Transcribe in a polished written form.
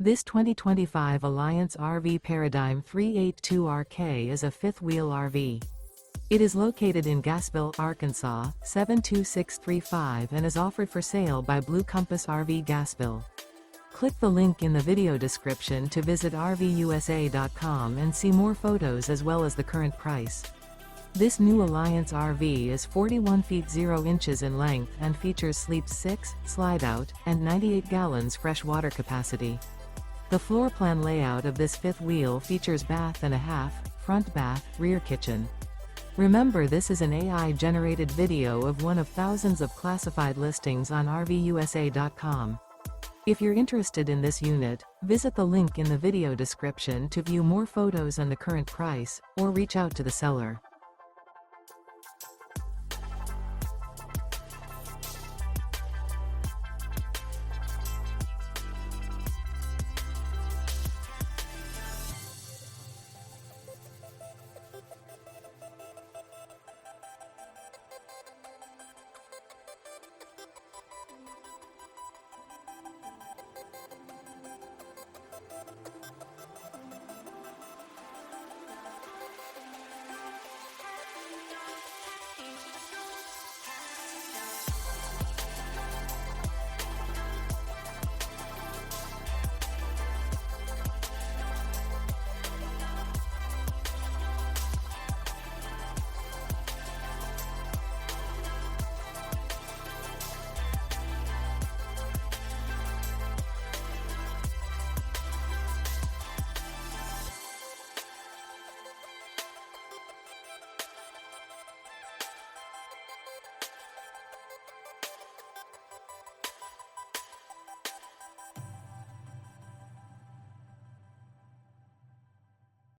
This 2025 Alliance RV Paradigm 382RK is a fifth-wheel RV. It is located in Gassville, Arkansas, 72635 and is offered for sale by Blue Compass RV Gassville. Click the link in the video description to visit RVUSA.com and see more photos as well as the current price. This new Alliance RV is 41 feet 0 inches in length and features sleep 6, slide-out, and 98 gallons fresh water capacity. The floor plan layout of this fifth wheel features bath and a half, front bath, rear kitchen. Remember, this is an AI-generated video of one of thousands of classified listings on RVUSA.com. If you're interested in this unit, visit the link in the video description to view more photos and the current price, or reach out to the seller.